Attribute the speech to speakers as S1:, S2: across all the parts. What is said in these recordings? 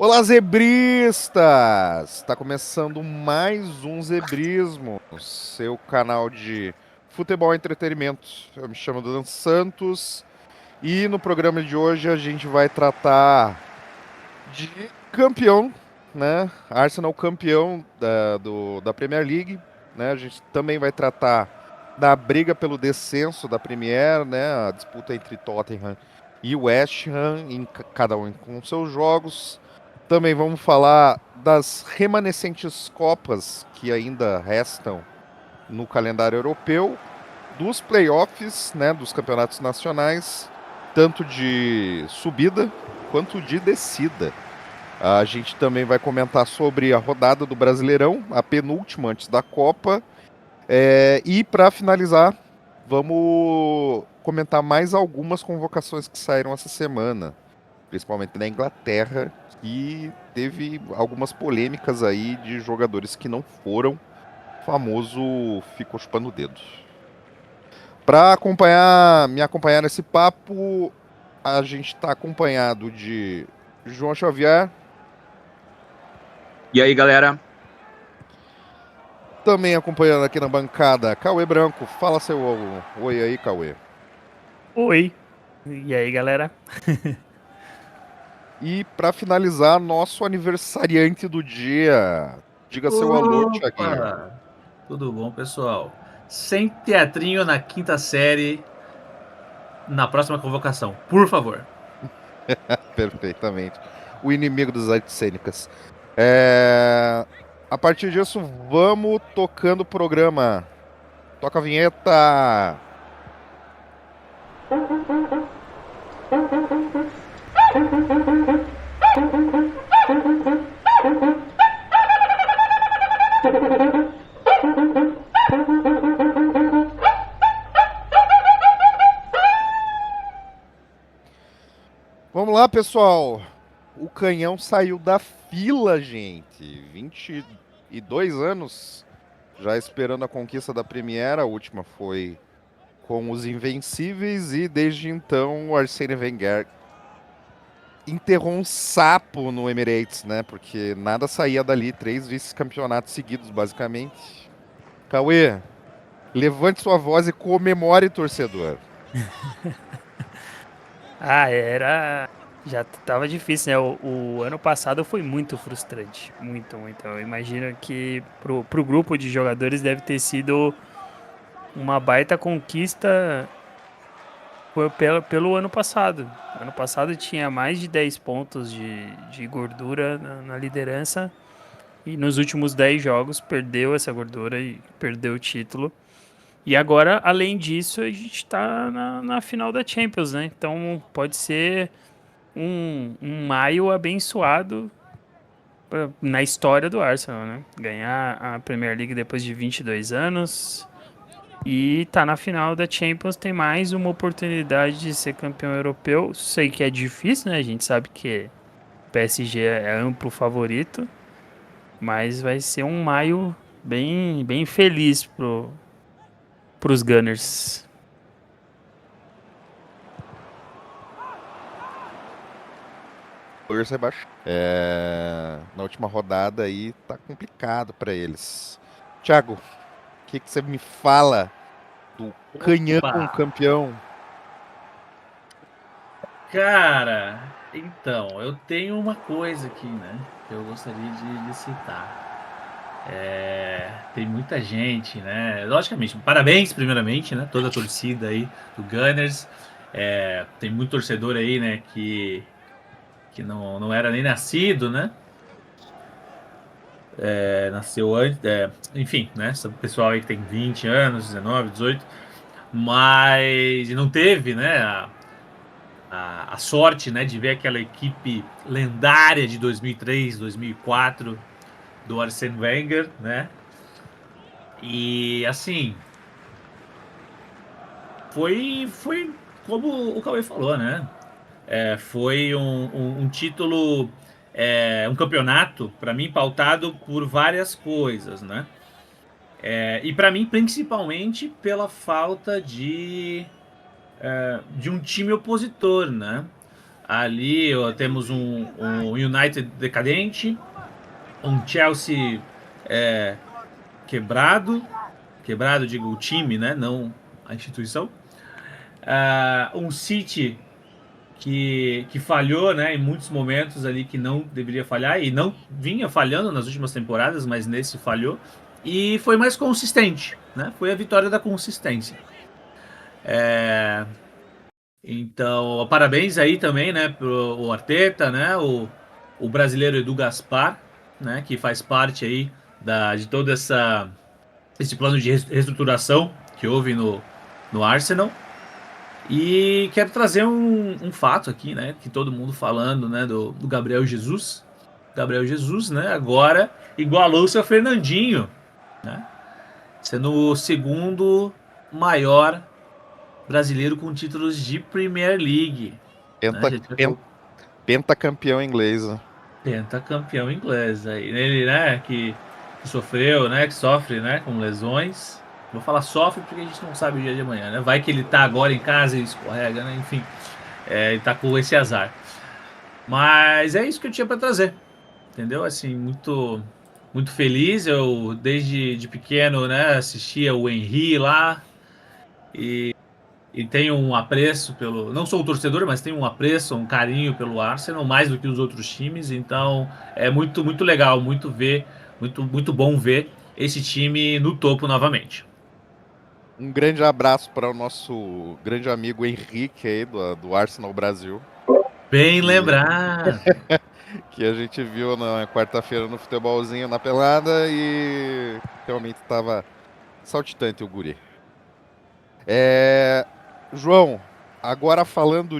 S1: Olá, zebristas! Está começando mais um Zebrismo, seu canal de futebol e entretenimento. Eu me chamo Dan Santos e no programa de hoje a gente vai tratar de campeão, né? Arsenal campeão da Premier League, né? A gente também vai tratar da briga pelo descenso da Premier, né? A disputa entre Tottenham e West Ham, cada um com seus jogos. Também vamos falar das remanescentes Copas que ainda restam no calendário europeu, dos playoffs, né, dos campeonatos nacionais, tanto de subida quanto de descida. A gente também vai comentar sobre a rodada do Brasileirão, a penúltima antes da Copa. E para finalizar, vamos comentar mais algumas convocações que saíram essa semana, principalmente na Inglaterra, que teve algumas polêmicas aí de jogadores que não foram. O famoso ficou chupando o dedo. Para me acompanhar nesse papo, a gente está acompanhado de João Xavier,
S2: E aí, galera?
S1: também acompanhando aqui na bancada, Cauê Branco. Fala seu oi aí, Cauê.
S3: Oi. E aí, galera?
S1: E para finalizar, nosso aniversariante do dia. Diga seu alô, Thiaguinho.
S4: Opa! Tudo bom, pessoal? Sem teatrinho na quinta série na próxima convocação, por favor.
S1: Perfeitamente. O inimigo das artes cênicas. A partir disso, vamos tocando o programa. Toca a vinheta. Vamos lá, pessoal. O canhão saiu da fila, gente. 22 anos já esperando a conquista da Premier. A última foi com os Invencíveis e desde então o Arsene Wenger enterrou um sapo no Emirates, né? Porque nada saía dali. 3 vice-campeonatos seguidos, basicamente. Cauê, levante sua voz e comemore, torcedor.
S3: Já tava difícil, né? O ano passado foi muito frustrante. Muito, muito. Eu imagino que pro grupo de jogadores deve ter sido uma baita conquista pelo ano passado. Ano passado tinha mais de 10 pontos de gordura na liderança. E nos últimos 10 jogos perdeu essa gordura e perdeu o título. E agora, além disso, a gente tá na final da Champions, né? Então pode ser um maio abençoado na história do Arsenal, né? Ganhar a Premier League depois de 22 anos e tá na final da Champions, tem mais uma oportunidade de ser campeão europeu. Sei que é difícil, né? A gente sabe que o PSG é amplo favorito, mas vai ser um maio bem, bem feliz pros Gunners.
S1: Torça é baixo. Na última rodada aí tá complicado pra eles. Thiago, o que você me fala do canhão
S4: Opa!
S1: campeão?
S4: Cara, então, eu tenho uma coisa aqui, né? Que eu gostaria de citar. Tem muita gente, né? Logicamente, parabéns, primeiramente, né? Toda a torcida aí do Gunners. Tem muito torcedor aí, né? Que não era nem nascido, né? Nasceu antes, enfim, né? Esse pessoal aí que tem 20 anos, 19, 18, mas não teve, né? A sorte, né? De ver aquela equipe lendária de 2003, 2004 do Arsene Wenger, né? E assim, foi como o Cauê falou, né? Foi um título, um campeonato, para mim, pautado por várias coisas, né? E para mim, principalmente pela falta de um time opositor, né? Ali ó, temos um United decadente, um Chelsea quebrado, digo o time, né? Não a instituição. Um City que falhou, né, em muitos momentos ali que não deveria falhar e não vinha falhando nas últimas temporadas, mas nesse falhou e foi mais consistente, né? Foi a vitória da consistência. Então, parabéns aí também, né, pro o Arteta, né, o brasileiro Edu Gaspar, né, que faz parte aí de todo esse plano de reestruturação que houve no Arsenal. E quero trazer um fato aqui, né? Que todo mundo falando, né? Do Gabriel Jesus. Gabriel Jesus, né? Agora igualou-se ao Fernandinho, né? Sendo o segundo maior brasileiro com títulos de Premier League. Né?
S1: Pentacampeão inglês. Né?
S4: Pentacampeão inglês. Aí ele, né? Que sofreu, né? Que sofre, né? Com lesões. Vou falar sofre porque a gente não sabe o dia de amanhã, né? Vai que ele tá agora em casa e escorrega, né? Enfim, ele tá com esse azar. Mas é isso que eu tinha para trazer, entendeu? Assim, muito feliz. Eu, desde de pequeno, né, assistia o Henry lá e tenho um apreço pelo... Não sou um torcedor, mas tenho um apreço, um carinho pelo Arsenal, mais do que os outros times. Então, é muito legal, muito bom ver esse time no topo novamente.
S1: Um grande abraço para o nosso grande amigo Henrique aí do Arsenal Brasil.
S4: Bem lembrado.
S1: Que a gente viu na quarta-feira no futebolzinho na pelada e realmente estava saltitante o guri. João, agora falando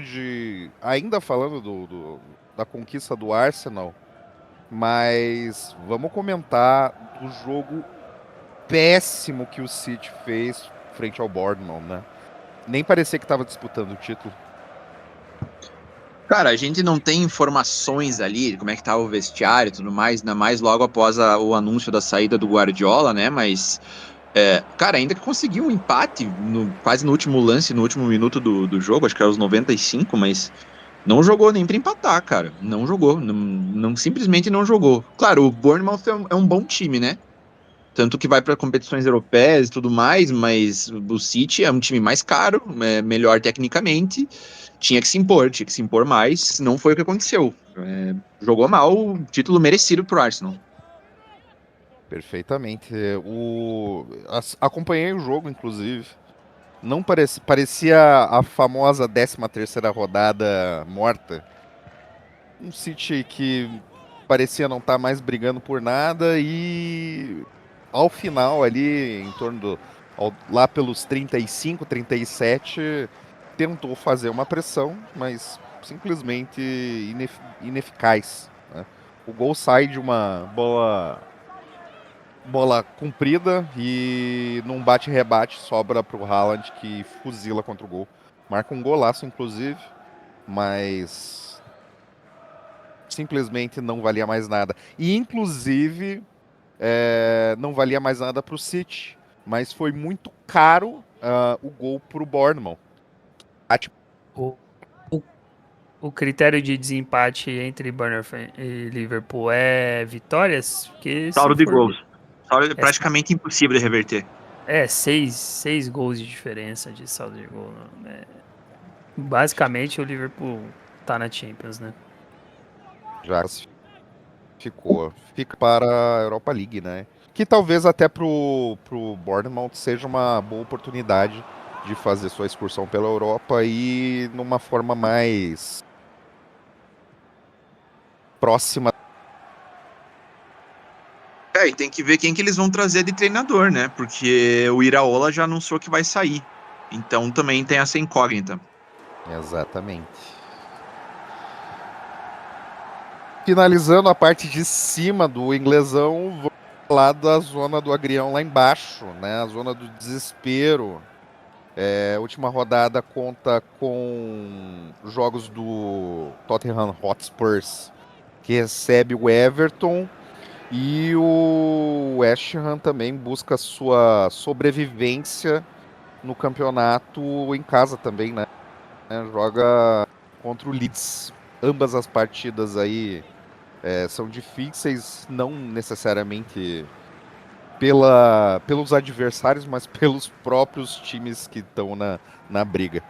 S1: ainda falando da conquista do Arsenal, mas vamos comentar do jogo péssimo que o City fez frente ao Bournemouth, né? Nem parecia que estava disputando o título.
S2: Cara, a gente não tem informações ali, como é que tava o vestiário e tudo mais, ainda mais logo após o anúncio da saída do Guardiola, né? Mas, cara, ainda que conseguiu um empate quase no último lance, no último minuto do jogo, acho que era os 95, mas não jogou nem pra empatar, cara. Não jogou, simplesmente não jogou. Claro, o Bournemouth é um bom time, né? Tanto que vai para competições europeias e tudo mais, mas o City é um time mais caro, melhor tecnicamente, tinha que se impor mais, não foi o que aconteceu. Jogou mal, título merecido pro Arsenal.
S1: Perfeitamente. Acompanhei o jogo, inclusive. Não parecia a famosa 13ª rodada morta. Um City que parecia não estar mais brigando por nada e ao final ali, em torno lá pelos 35, 37, tentou fazer uma pressão, mas simplesmente ineficaz. Né? O gol sai de uma bola comprida e num bate-rebate sobra para o Haaland, que fuzila contra o gol. Marca um golaço, inclusive, mas simplesmente não valia mais nada. E, inclusive, não valia mais nada para o City, mas foi muito caro o gol para o Bournemouth.
S3: O critério de desempate entre Bournemouth e Liverpool é vitórias? Porque
S2: Saldo de gols. Saldo é praticamente impossível de reverter.
S3: 6 gols de diferença de saldo de gol. Né? Basicamente, o Liverpool tá na Champions, né?
S1: Já fica para a Europa League, né? Que talvez até pro Bournemouth seja uma boa oportunidade de fazer sua excursão pela Europa e numa forma mais próxima.
S2: E tem que ver quem que eles vão trazer de treinador, né? Porque o Iraola já anunciou que vai sair. Então também tem essa incógnita.
S1: Exatamente. Finalizando a parte de cima do inglesão, vou falar da zona do agrião lá embaixo, né? A zona do desespero. A última rodada conta com jogos do Tottenham Hotspurs, que recebe o Everton, e o West Ham também busca sua sobrevivência no campeonato em casa também, né? Joga contra o Leeds. ambas as partidas aí são difíceis, não necessariamente pelos adversários, mas pelos próprios times que estão na briga.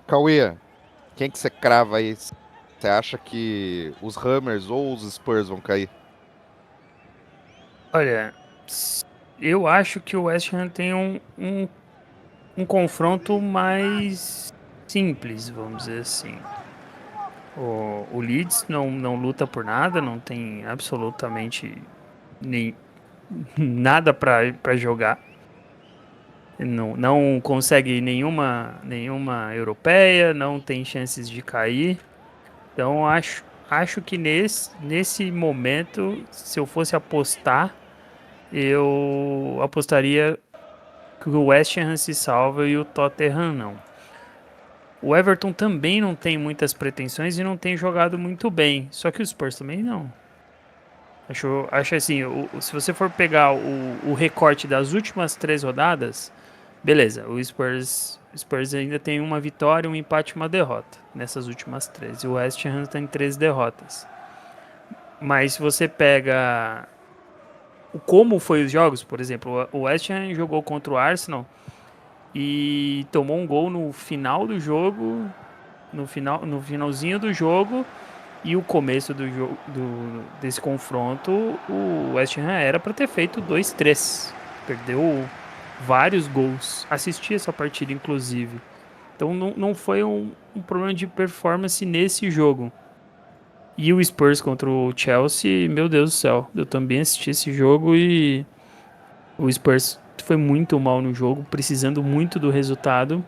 S1: Cauê, quem que você crava aí? Você acha que os Hammers ou os Spurs vão cair?
S3: Olha, eu acho que o West Ham tem um confronto mais simples, vamos dizer assim. O Leeds não luta por nada, não tem absolutamente nem, nada para jogar. Não consegue nenhuma europeia, não tem chances de cair. Então acho que nesse momento, se eu fosse apostar, eu apostaria que o West Ham se salva e o Tottenham não. O Everton também não tem muitas pretensões e não tem jogado muito bem. Só que o Spurs também não. Acho assim, se você for pegar o recorte das últimas 3 rodadas, beleza, o Spurs ainda tem uma vitória, um empate e uma derrota nessas últimas 3. E o West Ham tem 13 derrotas. Mas se você pega como foi os jogos, por exemplo, o West Ham jogou contra o Arsenal e tomou um gol no final do jogo, no finalzinho do jogo, e o começo desse confronto, o West Ham era para ter feito 2-3. Perdeu vários gols. Assisti essa partida, inclusive. Então não foi um problema de performance nesse jogo. E o Spurs contra o Chelsea, meu Deus do céu. Eu também assisti esse jogo e o Spurs foi muito mal no jogo, precisando muito do resultado.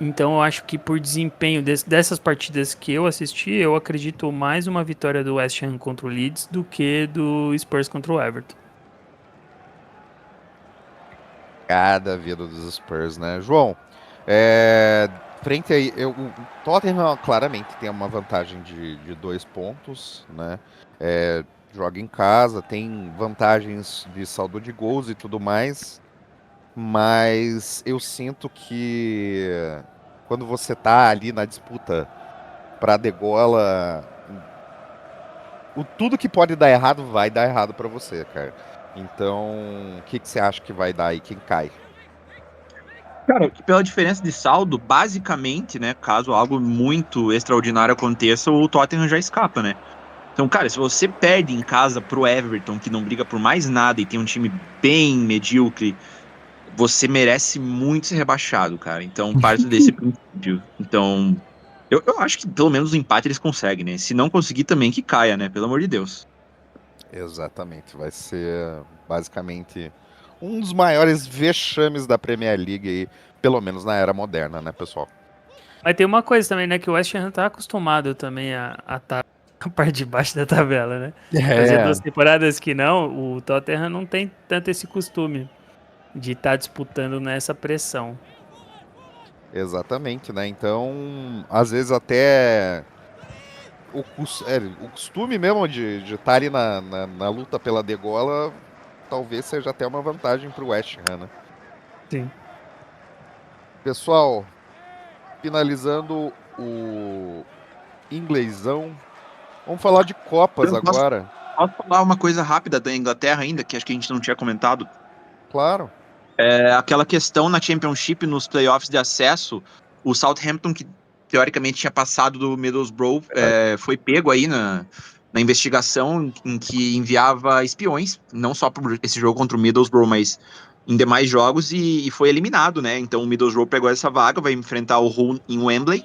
S3: Então eu acho que por desempenho dessas partidas que eu assisti, eu acredito mais uma vitória do West Ham contra o Leeds do que do Spurs contra o Everton.
S1: Cada vida dos Spurs, né? João, frente aí, o Tottenham claramente tem uma vantagem de 2 pontos, né? Joga em casa, tem vantagens de saldo de gols e tudo mais, mas eu sinto que quando você tá ali na disputa pra degola, tudo que pode dar errado vai dar errado pra você, cara. Então, o que você acha que vai dar aí? Quem cai?
S2: Cara, pela diferença de saldo, basicamente, né, caso algo muito extraordinário aconteça, o Tottenham já escapa, né? Então, cara, se você perde em casa pro Everton, que não briga por mais nada e tem um time bem medíocre, você merece muito ser rebaixado, cara. Então, parte desse princípio. Então, eu acho que pelo menos o empate eles conseguem, né? Se não conseguir também, que caia, né? Pelo amor de Deus.
S1: Exatamente, vai ser basicamente um dos maiores vexames da Premier League aí, pelo menos na era moderna, né, pessoal?
S3: Mas tem uma coisa também, né, que o West Ham tá acostumado também a estar a parte de baixo da tabela, né? Fazia 2 temporadas que não, o Tottenham não tem tanto esse costume de estar disputando nessa pressão.
S1: Exatamente, né? Então, às vezes até o costume mesmo de estar ali na luta pela degola, talvez seja até uma vantagem para o West Ham, né?
S3: Sim.
S1: Pessoal, finalizando o inglesão, vamos falar de Copas agora.
S2: Posso falar uma coisa rápida da Inglaterra ainda, que acho que a gente não tinha comentado?
S1: Claro.
S2: Aquela questão na Championship, nos playoffs de acesso, o Southampton, que teoricamente tinha passado do Middlesbrough, foi pego aí na investigação em que enviava espiões, não só por esse jogo contra o Middlesbrough, mas em demais jogos, e foi eliminado, né? Então o Middlesbrough pegou essa vaga, vai enfrentar o Hull em Wembley,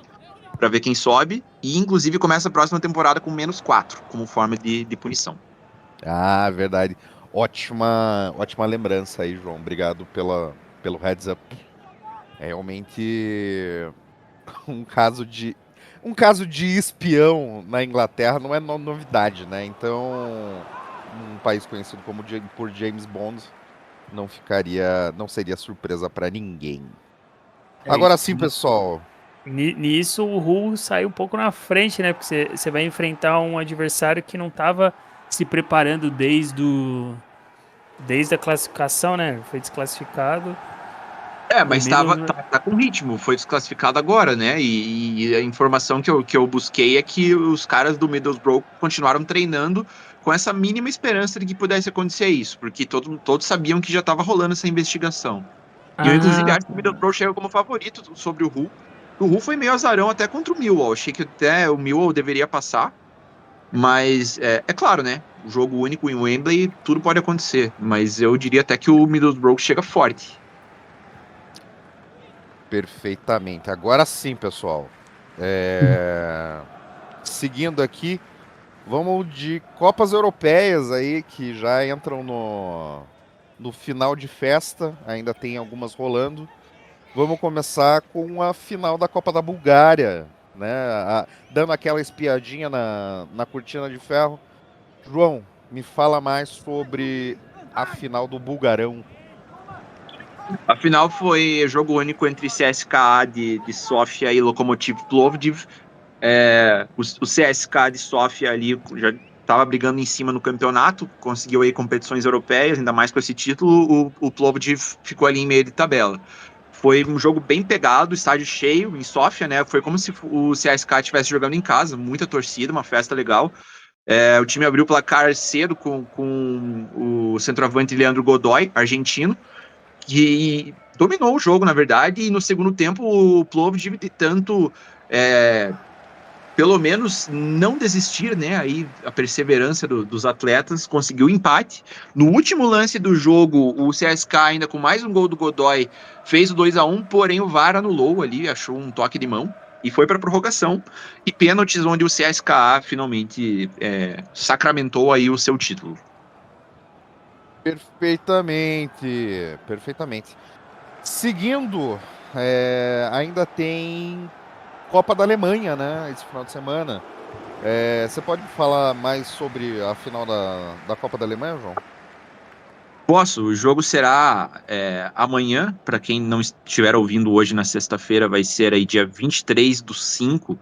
S2: para ver quem sobe, e inclusive começa a próxima temporada com -4, como forma de punição.
S1: Ah, verdade. Ótima lembrança aí, João. Obrigado pelo heads up. É realmente um caso de espião na Inglaterra não é novidade, né? Então, um país conhecido por James Bond não seria surpresa para ninguém. Agora sim, pessoal.
S3: Nisso o Hull sai um pouco na frente, né? Porque você vai enfrentar um adversário que não estava se preparando desde a classificação, né? Foi desclassificado.
S2: Mas tá com ritmo, foi desclassificado agora, né? E a informação que eu busquei é que os caras do Middlesbrough continuaram treinando com essa mínima esperança de que pudesse acontecer isso, porque todos sabiam que já estava rolando essa investigação. E eu, inclusive,
S3: Ah,
S2: acho que o Middlesbrough chega como favorito sobre o Hull. O Hull foi meio azarão até contra o Millwall. Achei que até o Millwall deveria passar, mas é claro, né? O jogo único em Wembley, tudo pode acontecer. Mas eu diria até que o Middlesbrough chega forte.
S1: Perfeitamente. Agora sim, pessoal. Seguindo aqui, vamos de Copas Europeias aí, que já entram no final de festa, ainda tem algumas rolando. Vamos começar com a final da Copa da Bulgária, né? Dando aquela espiadinha na cortina de ferro. João, me fala mais sobre a final do Bulgarão.
S2: A final foi jogo único entre CSKA de Sofia e Lokomotiv Plovdiv. O CSKA de Sofia ali já estava brigando em cima no campeonato, conseguiu aí competições europeias, ainda mais com esse título. O Plovdiv ficou ali em meio de tabela. Foi um jogo bem pegado, estádio cheio em Sofia, né? Foi como se o CSKA estivesse jogando em casa, muita torcida, uma festa legal. O time abriu o placar cedo com o centroavante Leandro Godoy, argentino, que dominou o jogo, na verdade, e no segundo tempo o Plovdiv de tanto pelo menos não desistir, né? Aí a perseverança dos atletas conseguiu empate. No último lance do jogo, o CSK ainda com mais um gol do Godoy fez o 2-1, porém o VAR anulou ali, achou um toque de mão e foi para prorrogação e pênaltis onde o CSKA finalmente sacramentou aí o seu título.
S1: Perfeitamente, perfeitamente. Seguindo, ainda tem Copa da Alemanha, né? Esse final de semana. Você pode falar mais sobre a final da Copa da Alemanha, João?
S2: Posso, o jogo será amanhã, para quem não estiver ouvindo hoje na sexta-feira, vai ser aí dia 23/5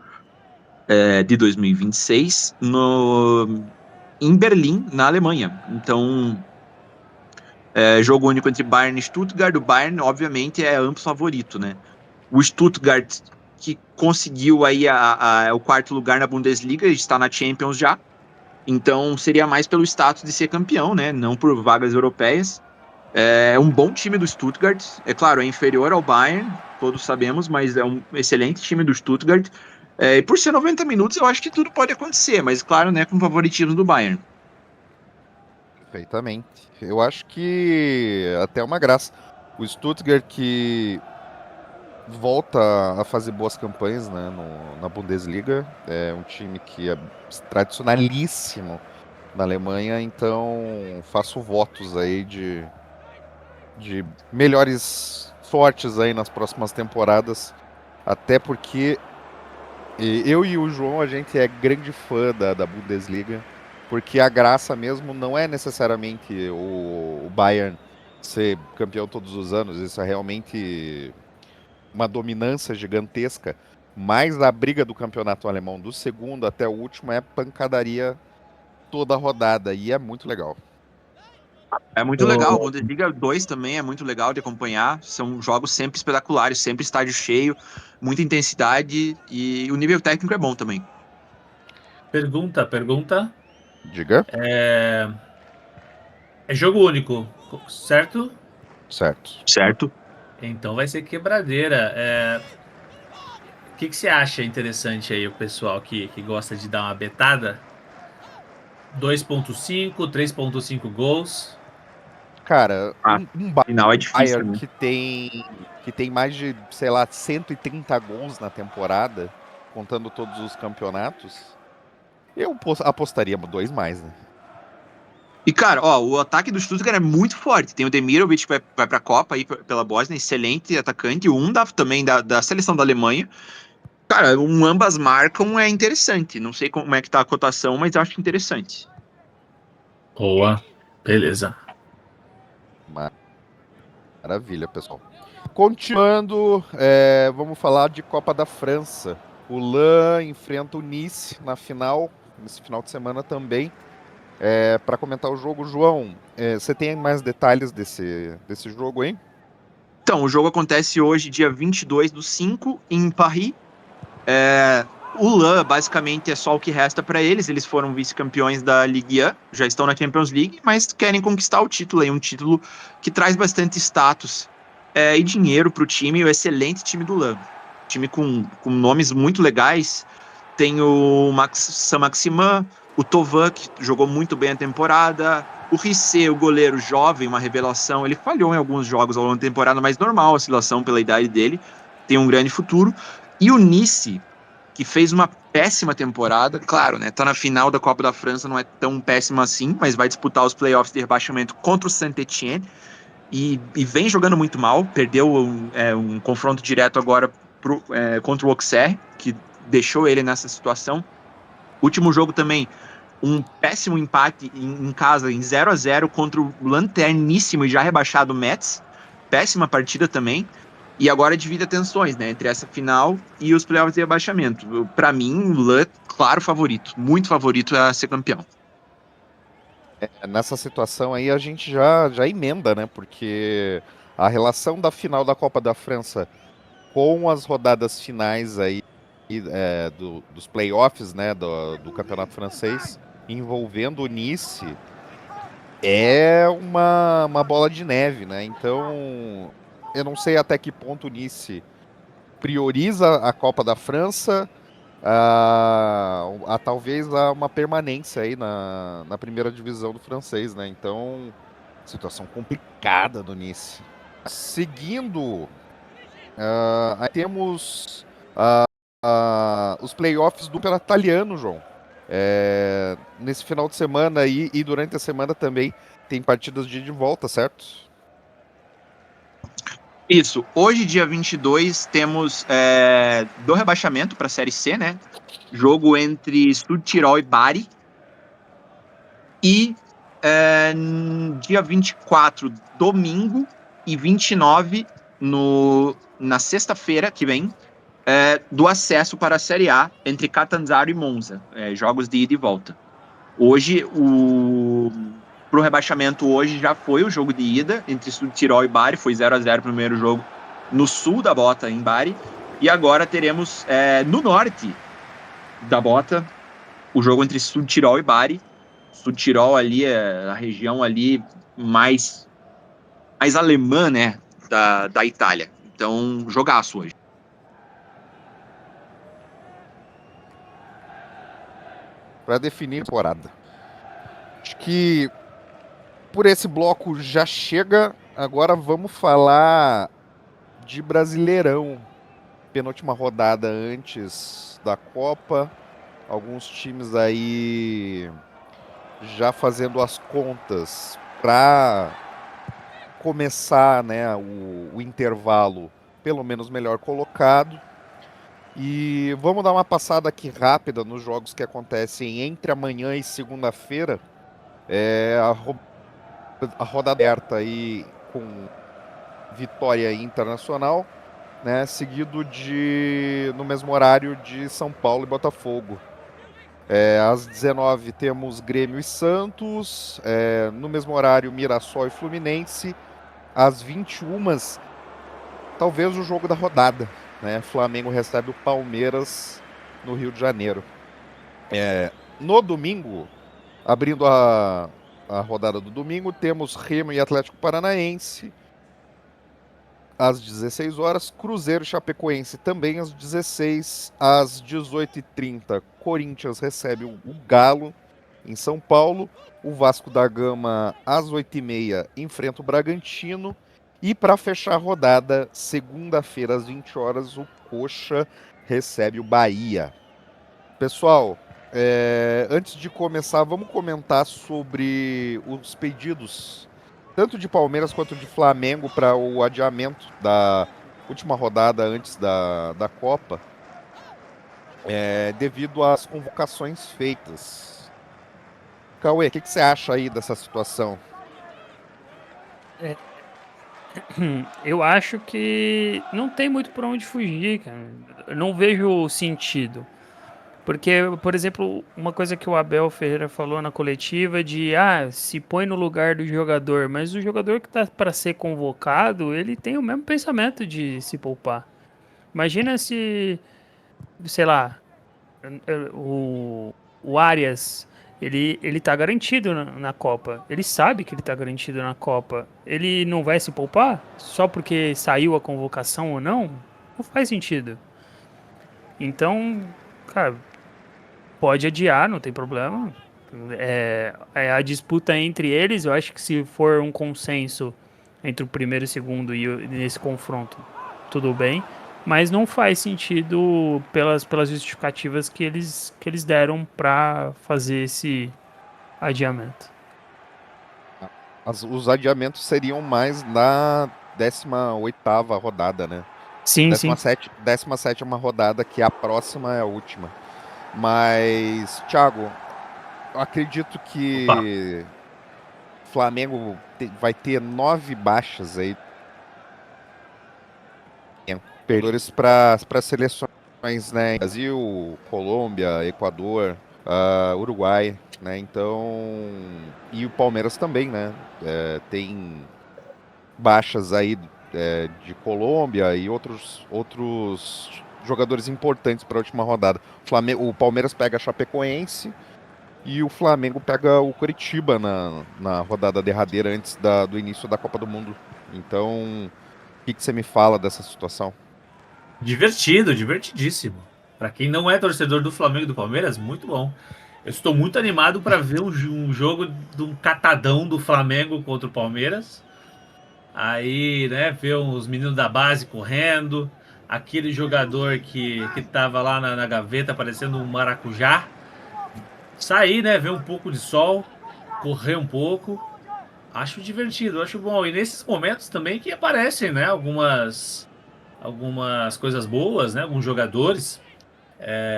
S2: de 2026, em Berlim, na Alemanha. Então, jogo único entre Bayern e Stuttgart. O Bayern, obviamente, é amplo favorito, né? O Stuttgart, que conseguiu aí o quarto lugar na Bundesliga, está na Champions já. Então, seria mais pelo status de ser campeão, né? Não por vagas europeias. É um bom time do Stuttgart. É claro, é inferior ao Bayern, todos sabemos, mas é um excelente time do Stuttgart. E por ser 90 minutos, eu acho que tudo pode acontecer, mas claro, né, com favoritismo do Bayern.
S1: Perfeitamente. Eu acho que até uma graça. O Stuttgart que volta a fazer boas campanhas, né, na Bundesliga. É um time que é tradicionalíssimo na Alemanha, então faço votos aí de melhores sortes aí nas próximas temporadas, até porque eu e o João, a gente é grande fã da Bundesliga, porque a graça mesmo não é necessariamente o Bayern ser campeão todos os anos, isso é realmente uma dominância gigantesca, mas a briga do campeonato alemão, do segundo até o último, é pancadaria toda a rodada, e é muito legal.
S2: É muito legal. A Bundesliga 2 também é muito legal de acompanhar. São jogos sempre espetaculares, sempre estádio cheio, muita intensidade e o nível técnico é bom também.
S4: Pergunta.
S1: Diga?
S4: É, é jogo único, certo?
S1: Certo.
S2: Certo?
S4: Então vai ser quebradeira. O que você acha interessante aí, o pessoal que gosta de dar uma betada? 2,5, 3,5 gols.
S1: Cara,
S2: Ah,
S1: um
S2: final é difícil,
S1: Bayern
S2: né?
S1: que tem mais de, sei lá, 130 gols na temporada, contando todos os campeonatos, eu apostaria 2 mais, né?
S2: E, cara, ó, o ataque do Stuttgart é muito forte. Tem o Demirovic que vai pra Copa aí pela Bósnia, excelente atacante. Também da seleção da Alemanha. Cara, ambas marcam é interessante. Não sei como é que tá a cotação, mas acho interessante.
S4: Boa. Beleza.
S1: Maravilha, pessoal. Continuando, vamos falar de Copa da França. O LAN enfrenta o Nice na final, nesse final de semana também. Para comentar o jogo, João, você tem mais detalhes desse jogo, hein?
S2: Então, o jogo acontece hoje, dia 22/5, em Paris. O LAN, basicamente, é só o que resta para eles. Eles foram vice-campeões da Ligue 1, já estão na Champions League, mas querem conquistar o título aí, um título que traz bastante status e dinheiro para o time, o excelente time do LAN. Time com nomes muito legais. Tem o Saint-Maximin, o Thauvin, que jogou muito bem a temporada, o Rissé, o goleiro jovem, uma revelação. Ele falhou em alguns jogos ao longo da temporada, mas normal a oscilação pela idade dele. Tem um grande futuro. E o Nice, que fez uma péssima temporada, claro, né? Tá na final da Copa da França, não é tão péssima assim, mas vai disputar os playoffs de rebaixamento contra o Saint-Étienne e vem jogando muito mal. Perdeu um confronto direto agora contra o Auxerre, que deixou ele nessa situação. Último jogo também, um péssimo empate em casa, em 0-0 contra o lanterníssimo e já rebaixado Metz. Péssima partida também. E agora divide atenções, né? Entre essa final e os playoffs de rebaixamento. Para mim, o LAN, claro, favorito. Muito favorito a ser campeão.
S1: Nessa situação aí a gente já emenda, né? Porque a relação da final da Copa da França com as rodadas finais aí dos playoffs, né? Do Campeonato Francês, envolvendo o Nice, é uma bola de neve, né? Então, eu não sei até que ponto o Nice prioriza a Copa da França, talvez uma permanência aí na primeira divisão do francês, né? Então, situação complicada do Nice. Seguindo, aí temos os playoffs do Campeonato Italiano, João. Nesse final de semana aí e durante a semana também tem partidas de ida e volta, certo?
S2: Isso. Hoje, dia 22, temos do rebaixamento para a Série C, né? Jogo entre Südtirol e Bari. E dia 24, domingo, e 29, na sexta-feira que vem, do acesso para a Série A entre Catanzaro e Monza. Jogos de ida e volta. Hoje, pro rebaixamento, hoje já foi o jogo de ida entre Südtirol e Bari. Foi 0-0 o primeiro jogo no sul da Bota, em Bari. E agora teremos no norte da Bota o jogo entre Südtirol e Bari. Südtirol ali é a região ali mais alemã, né, da Itália. Então, jogaço hoje.
S1: Para definir a temporada. Acho que por esse bloco já chega. Agora vamos falar de Brasileirão. Penúltima rodada antes da Copa. Alguns times aí já fazendo as contas para começar, né, o intervalo pelo menos melhor colocado. E vamos dar uma passada aqui rápida nos jogos que acontecem entre amanhã e segunda-feira. A rodada aberta aí com Vitória Internacional, né, seguido no mesmo horário de São Paulo e Botafogo. Às 19 temos Grêmio e Santos, no mesmo horário Mirassol e Fluminense. Às 21, talvez o jogo da rodada, né? Flamengo recebe o Palmeiras no Rio de Janeiro. No domingo, abrindo a rodada do domingo, temos Remo e Atlético Paranaense às 16 horas, Cruzeiro e Chapecoense também às 16, às 18h30, Corinthians recebe o Galo em São Paulo, o Vasco da Gama às 8h30 enfrenta o Bragantino, e para fechar a rodada, segunda-feira às 20 horas, o Coxa recebe o Bahia. Pessoal, antes de começar, vamos comentar sobre os pedidos, tanto de Palmeiras quanto de Flamengo, para o adiamento da última rodada antes da Copa, devido às convocações feitas. Cauê, o que você acha aí dessa situação?
S3: Eu acho que não tem muito por onde fugir, cara. Eu não vejo sentido. Porque, por exemplo, uma coisa que o Abel Ferreira falou na coletiva de se põe no lugar do jogador, mas o jogador que tá para ser convocado, ele tem o mesmo pensamento de se poupar. Imagina se, sei lá, o Arias, ele tá garantido na Copa. Ele sabe que ele tá garantido na Copa. Ele não vai se poupar só porque saiu a convocação ou não? Não faz sentido. Então, cara, pode adiar, não tem problema. É a disputa entre eles. Eu acho que se for um consenso entre o primeiro e o segundo nesse confronto, tudo bem. Mas não faz sentido pelas justificativas que eles deram para fazer esse adiamento.
S1: Os adiamentos seriam mais na 18ª rodada, né?
S3: Sim, sim.
S1: 17ª rodada, que a próxima é a última. Mas, Thiago, eu acredito que o Flamengo vai ter 9 baixas aí. Perdedores para seleções, né? Brasil, Colômbia, Equador, Uruguai, né? Então. E o Palmeiras também, né? Tem baixas aí de Colômbia e outros jogadores importantes para a última rodada. O Palmeiras pega a Chapecoense e o Flamengo pega o Coritiba na rodada derradeira antes do início da Copa do Mundo. Então, o que você me fala dessa situação?
S4: Divertido, divertidíssimo. Para quem não é torcedor do Flamengo e do Palmeiras, muito bom. Eu estou muito animado para ver um jogo de um catadão do Flamengo contra o Palmeiras. Aí, né, ver os meninos da base correndo, aquele jogador que tava lá na gaveta parecendo um maracujá. Sair, né, ver um pouco de sol, correr um pouco. Acho divertido, acho bom. E nesses momentos também que aparecem, né, algumas coisas boas, né, alguns jogadores.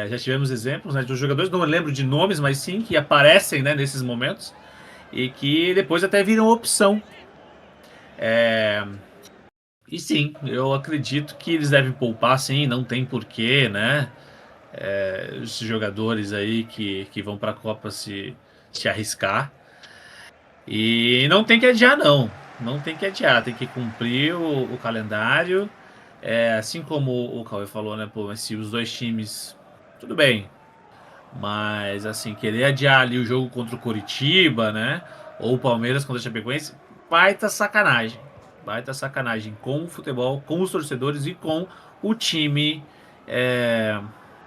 S4: Já tivemos exemplos, né, de jogadores, não lembro de nomes, mas sim que aparecem, né, nesses momentos e que depois até viram opção. E sim, eu acredito que eles devem poupar, sim, não tem porquê, né? Esses jogadores aí que vão para a Copa se arriscar. E não tem que adiar, não. Não tem que adiar, tem que cumprir o calendário. Assim como o Cauê falou, né? Pô, mas se os dois times. Tudo bem. Mas, assim, querer adiar ali o jogo contra o Coritiba, né? Ou o Palmeiras contra o Chapecoense, baita sacanagem. Baita sacanagem com o futebol, com os torcedores e com o time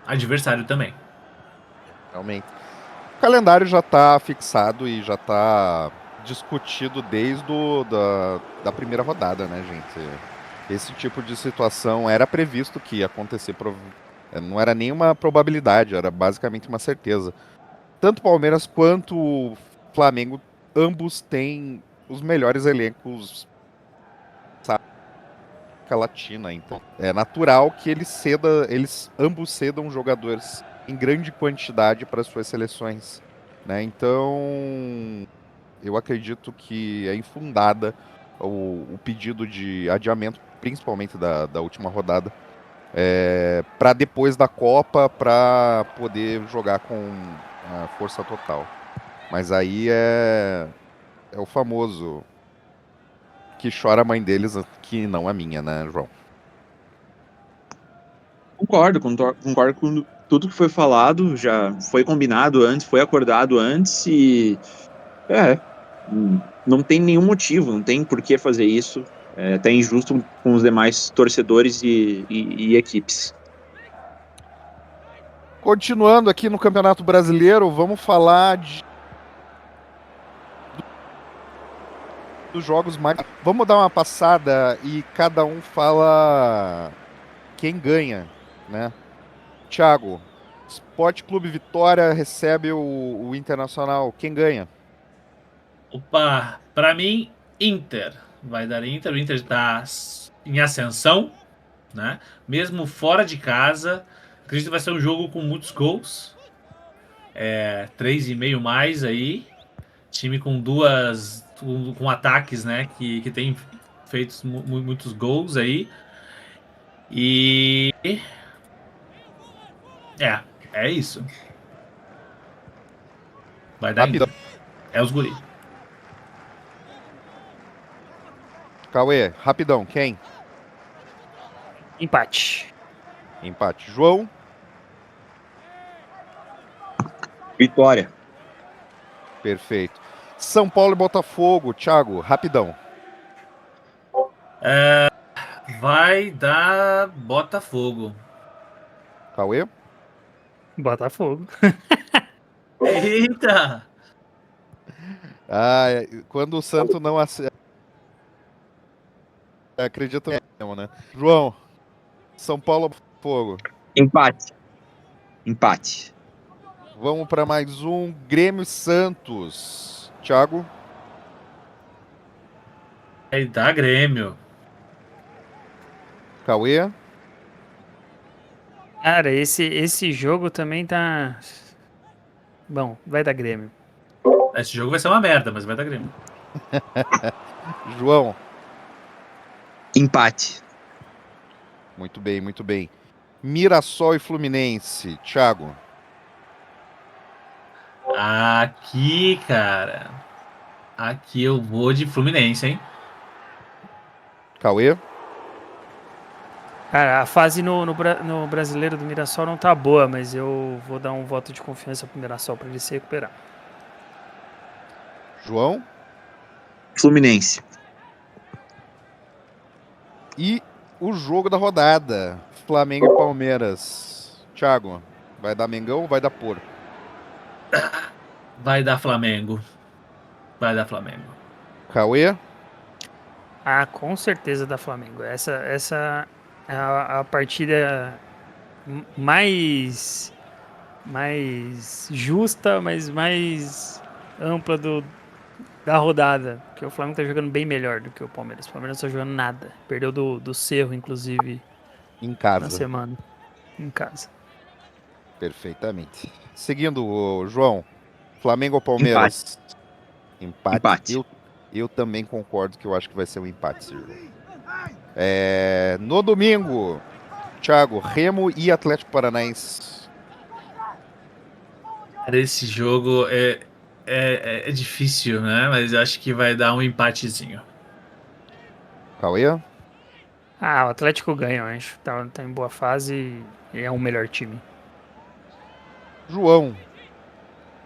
S4: adversário também.
S1: Realmente. O calendário já está fixado e já está discutido desde da primeira rodada, né, gente? Esse tipo de situação era previsto que ia acontecer, não era nenhuma probabilidade, era basicamente uma certeza. Tanto o Palmeiras quanto o Flamengo, ambos têm os melhores elencos da América Latina, então é natural que eles ambos cedam jogadores em grande quantidade para suas seleções, né? Então, eu acredito que é infundada o pedido de adiamento, principalmente da última rodada, para depois da Copa, para poder jogar com a força total. Mas aí é o famoso que chora a mãe deles, que não a minha, né, João?
S2: Concordo com tudo que foi falado, já foi combinado antes, foi acordado antes e não tem nenhum motivo, não tem por que fazer isso. É até injusto com os demais torcedores e equipes.
S1: Continuando aqui no Campeonato Brasileiro, vamos falar dos jogos mais. Vamos dar uma passada e cada um fala quem ganha, né? Thiago, Sport Clube Vitória recebe o Internacional. Quem ganha?
S4: Opa, pra mim, Inter. Vai dar Inter. O Inter está em ascensão, né? Mesmo fora de casa. Acredito que vai ser um jogo com muitos gols. 3,5 mais aí. Time com ataques, né? Que tem feito muitos gols aí. E É isso. Vai dar
S1: Rapidão.
S4: Inter. É os guri.
S1: Cauê, rapidão, quem?
S3: Empate.
S1: Empate. João,
S2: Vitória.
S1: perfeito. São Paulo e Botafogo, Thiago, rapidão.
S4: Vai dar Botafogo.
S1: Cauê,
S3: Botafogo.
S4: Eita!
S1: quando o Santo não acredita mesmo, né? João, São Paulo e Botafogo.
S2: Empate. Empate.
S1: Vamos para mais um, Grêmio e Santos. Thiago,
S4: Vai dar Grêmio.
S1: Cauê,
S3: Cara, esse jogo também tá. Bom, vai dar Grêmio.
S4: Esse jogo vai ser uma merda, mas vai dar Grêmio.
S1: João.
S2: Empate.
S1: Muito bem, muito bem. Mirassol e Fluminense, Thiago.
S4: Aqui, cara. Aqui eu vou de Fluminense, hein?
S1: Cauê,
S3: Cara, a fase no brasileiro do Mirassol não tá boa, mas eu vou dar um voto de confiança pro Mirassol pra ele se recuperar.
S1: João
S2: Fluminense.
S1: e o jogo da rodada, Flamengo e Palmeiras. Thiago, vai dar Mengão ou vai dar Porco?
S4: Vai dar Flamengo. Vai dar Flamengo.
S1: Cauê,
S3: Ah, com certeza da Flamengo. Essa é a partida mais justa, mas mais ampla da rodada. Porque o Flamengo tá jogando bem melhor do que o Palmeiras. O Palmeiras não tá jogando nada. Perdeu do Cerro, inclusive,
S1: em
S3: na
S1: casa.
S3: semana, em casa.
S1: Perfeitamente. Seguindo, o João, Flamengo ou Palmeiras? Empate.
S2: Empate.
S1: Eu também concordo que eu acho que vai ser um empate esse jogo. No domingo, Thiago, Remo e Atlético Paranaense.
S4: Cara, esse jogo é difícil, né? Mas eu acho que vai dar um empatezinho.
S1: Cauê,
S3: Ah, o Atlético ganha, eu acho. Tá em boa fase e é o melhor time.
S1: João.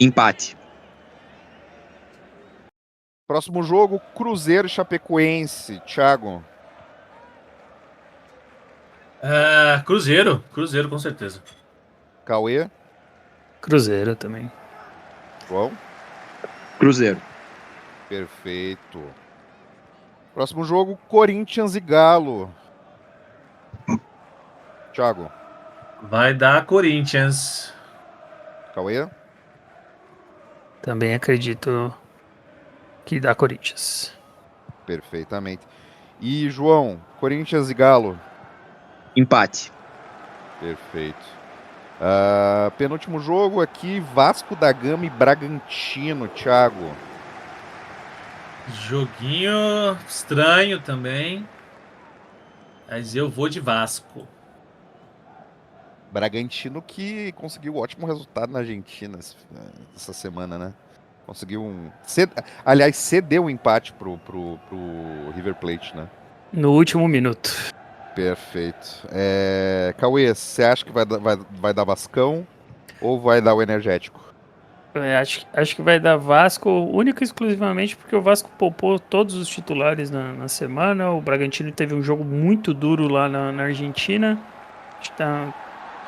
S2: Empate.
S1: Próximo jogo, Cruzeiro e Chapecoense. Thiago,
S4: Cruzeiro. Cruzeiro, com certeza.
S1: Cauê,
S3: Cruzeiro também.
S1: João.
S2: Cruzeiro.
S1: Perfeito. Próximo jogo, Corinthians e Galo. Thiago,
S4: Vai dar Corinthians.
S1: Cauê,
S3: Também acredito que dá Corinthians.
S1: perfeitamente. E João, Corinthians e Galo.
S2: Empate.
S1: Perfeito. Penúltimo jogo aqui, Vasco da Gama e Bragantino, Thiago.
S4: Joguinho estranho também. Mas eu vou de Vasco.
S1: Bragantino que conseguiu ótimo resultado na Argentina essa semana, né? Conseguiu aliás, cedeu um empate pro River Plate, né?
S3: No último minuto.
S1: Perfeito. Cauê, você acha que vai dar Vascão ou vai dar o Energético?
S3: Acho que vai dar Vasco, única e exclusivamente porque o Vasco poupou todos os titulares na semana. O Bragantino teve um jogo muito duro lá na Argentina. Acho que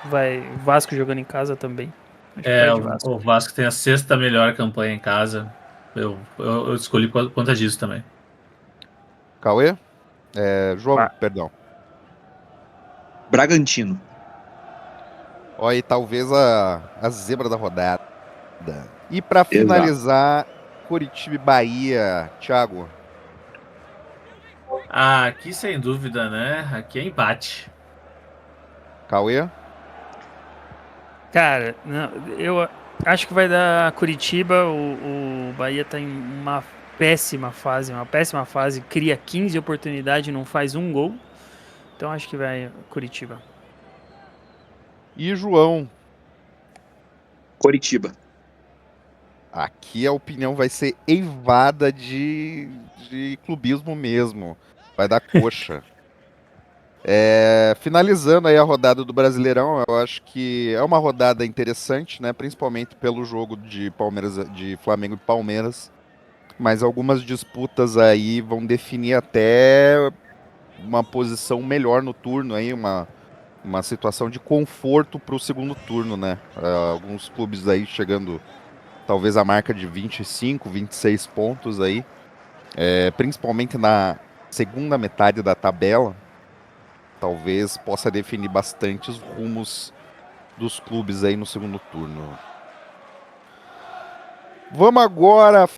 S3: vai Vasco jogando em casa também. Acho que vai de Vasco.
S4: O Vasco tem a sexta melhor campanha em casa. Eu escolhi por conta disso também.
S1: Cauê? João,
S3: Va-
S1: perdão.
S2: Bragantino.
S1: Olha aí, talvez a zebra da rodada. E pra finalizar, Coritiba e Bahia, Thiago.
S4: Aqui, sem dúvida, né? Aqui é empate.
S1: Cauê?
S3: Cara, não, eu acho que vai dar Curitiba. O Bahia tá em uma péssima fase. Cria 15 oportunidades e não faz um gol. Então acho que vai Curitiba.
S1: E João?
S2: Coritiba.
S1: Aqui a opinião vai ser eivada de clubismo mesmo. Vai dar coxa. Finalizando aí a rodada do Brasileirão, eu acho que é uma rodada interessante, né? Principalmente pelo jogo de Palmeiras, de Flamengo e Palmeiras. Mas algumas disputas aí vão definir até uma posição melhor no turno aí, uma situação de conforto para o segundo turno, né? Alguns clubes aí chegando talvez a marca de 25, 26 pontos aí, principalmente na segunda metade da tabela, talvez possa definir bastante os rumos dos clubes aí no segundo turno. Vamos agora